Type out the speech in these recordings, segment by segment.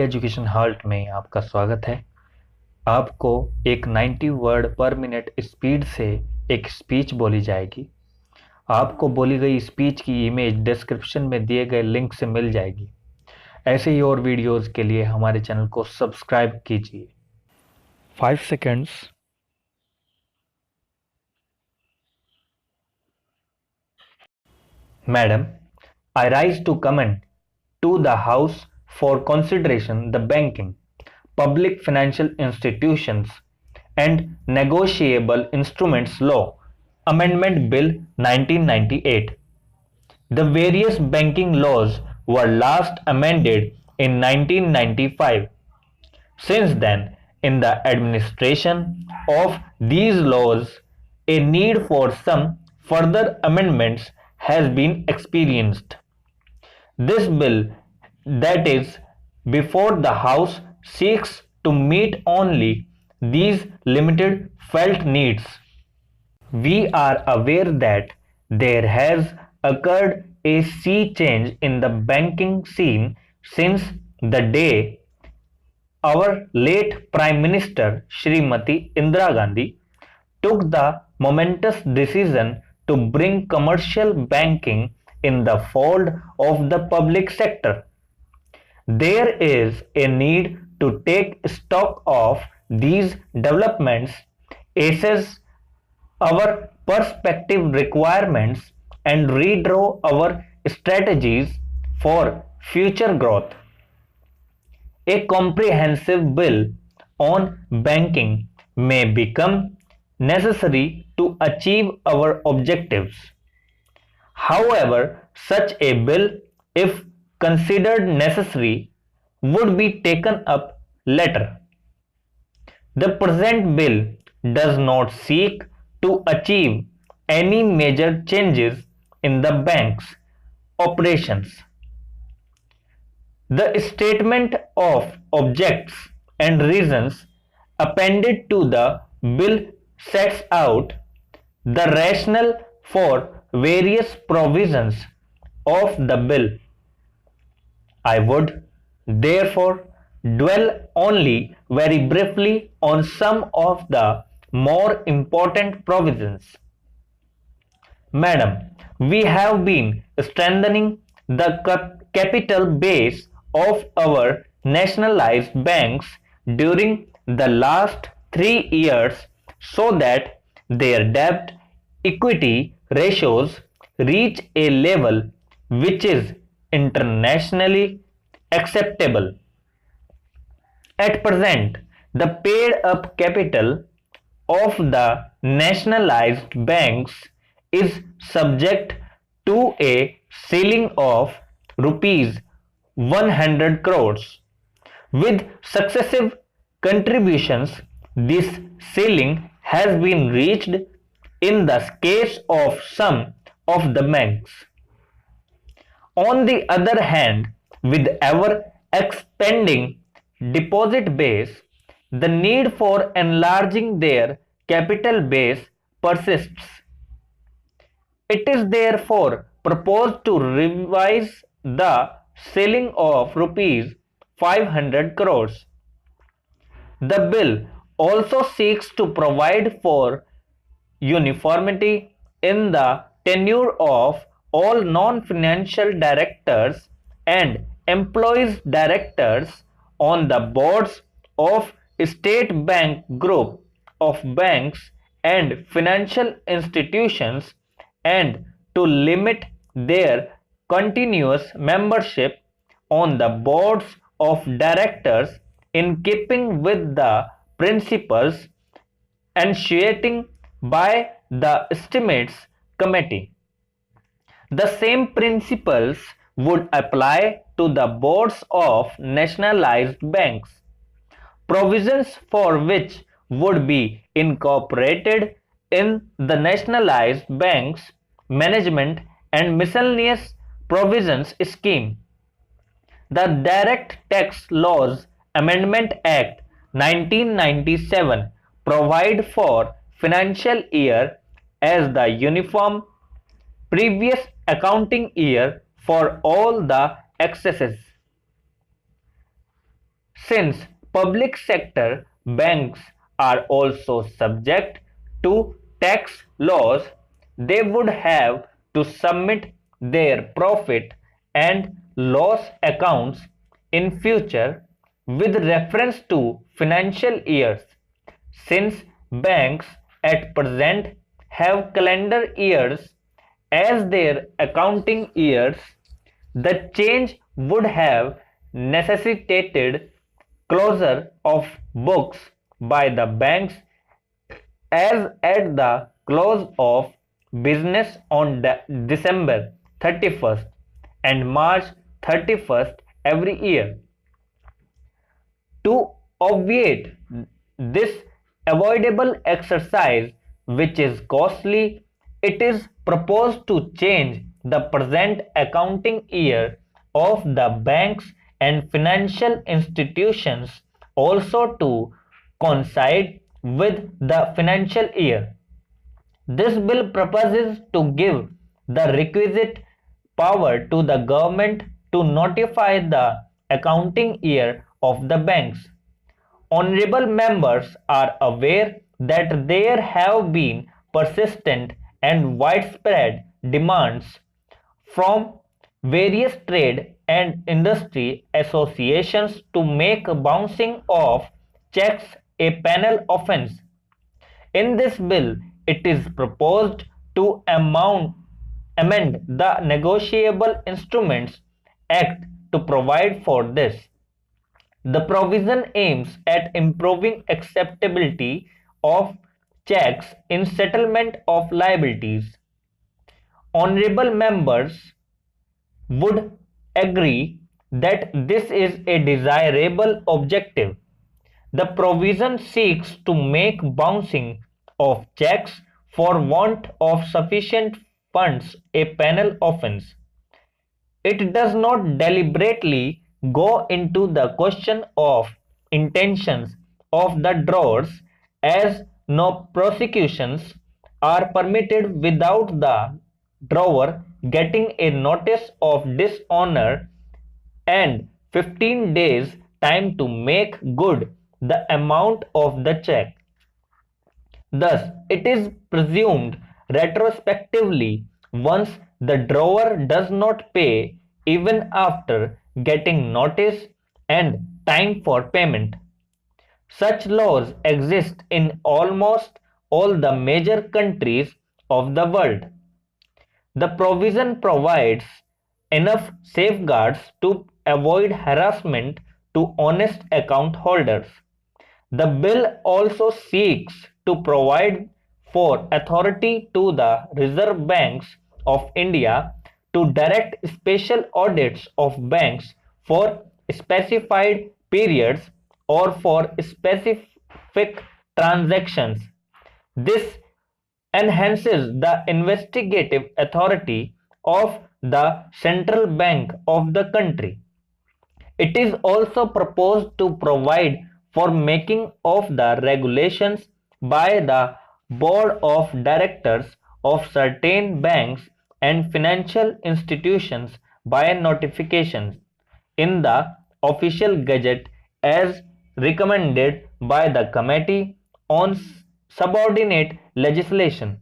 Education halt में आपका स्वागत है। आपको एक 90 वर्ड पर मिनट स्पीड से एक स्पीच बोली जाएगी। आपको बोली गई स्पीच की इमेज डिस्क्रिप्शन में दिए गए लिंक से मिल जाएगी। ऐसे ही और वीडियोस के लिए हमारे चैनल को सब्सक्राइब कीजिए। 5 seconds। Madam, I rise to commend to the House for consideration the banking, public financial institutions and negotiable instruments law amendment bill 1998. The various banking laws were last amended in 1995. Since then, in the administration of these laws, a need for some further amendments has been experienced. This bill that is before the House seeks to meet only these limited felt needs. We are aware that there has occurred a sea change in the banking scene since the day our late Prime Minister Srimati Indira Gandhi took the momentous decision to bring commercial banking in the fold of the public sector. There is a need to take stock of these developments, assess our perspective requirements, and redraw our strategies for future growth. A comprehensive bill on banking may become necessary to achieve our objectives. However, such a bill, if considered necessary, would be taken up later. The present bill does not seek to achieve any major changes in the bank's operations. The statement of objects and reasons appended to the bill sets out the rationale for various provisions of the bill. I would therefore dwell only very briefly on some of the more important provisions. Madam, we have been strengthening the capital base of our nationalized banks during the last 3 years so that their debt equity ratios reach a level which is internationally acceptable. At present, the paid up capital of the nationalized banks is subject to a ceiling of rupees 100 crores. With successive contributions, this ceiling has been reached in the case of some of the banks. On the other hand, with ever expanding deposit base, the need for enlarging their capital base persists. It is therefore proposed to revise the ceiling of rupees 500 crores. The bill also seeks to provide for uniformity in the tenure of all non-financial directors and employees directors on the boards of State Bank Group of banks and financial institutions, and to limit their continuous membership on the boards of directors in keeping with the principles enshrined by the Estimates Committee. The same principles would apply to the boards of nationalized banks, provisions for which would be incorporated in the nationalized banks management and miscellaneous provisions scheme. The Direct Tax Laws Amendment Act 1997 provide for financial year as the uniform previous accounting year for all the excesses. Since public sector banks are also subject to tax laws, they would have to submit their profit and loss accounts in future with reference to financial years. Since banks at present have calendar years as their accounting years, the change would have necessitated closure of books by the banks as at the close of business on December 31st and March 31st every year. To obviate this avoidable exercise, which is costly, it is proposed to change the present accounting year of the banks and financial institutions also to coincide with the financial year. This bill proposes to give the requisite power to the government to notify the accounting year of the banks. Honorable members are aware that there have been persistent and widespread demands from various trade and industry associations to make bouncing of checks a penal offence. In this bill, it is proposed to amend the Negotiable Instruments Act to provide for this. The provision aims at improving acceptability of checks in settlement of liabilities. Honorable members would agree that this is a desirable objective. The provision seeks to make bouncing of checks for want of sufficient funds a penal offence. It does not deliberately go into the question of intentions of the drawers, as no prosecutions are permitted without the drawer getting a notice of dishonor and 15 days time to make good the amount of the check. Thus, it is presumed retrospectively, once the drawer does not pay even after getting notice and time for payment. Such laws exist in almost all the major countries of the world. The provision provides enough safeguards to avoid harassment to honest account holders. The bill also seeks to provide for authority to the Reserve Banks of India to direct special audits of banks for specified periods or for specific transactions. This enhances the investigative authority of the central bank of the country. It is also proposed to provide for making of the regulations by the board of directors of certain banks and financial institutions by notification in the official gazette as recommended by the Committee on Subordinate Legislation.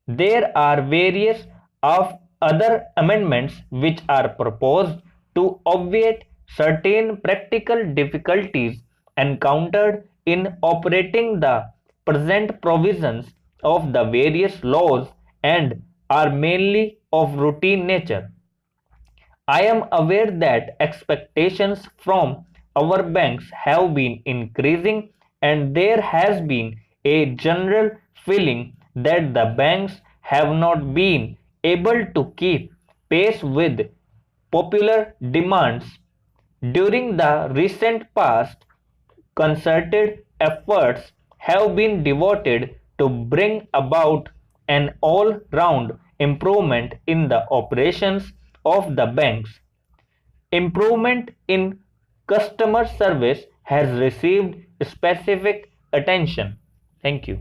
There are various of other amendments which are proposed to obviate certain practical difficulties encountered in operating the present provisions of the various laws and are mainly of routine nature. I am aware that expectations from our banks have been increasing, and there has been a general feeling that the banks have not been able to keep pace with popular demands. During the recent past, concerted efforts have been devoted to bring about an all-round improvement in the operations of the banks. Improvement in customer service has received specific attention. Thank you.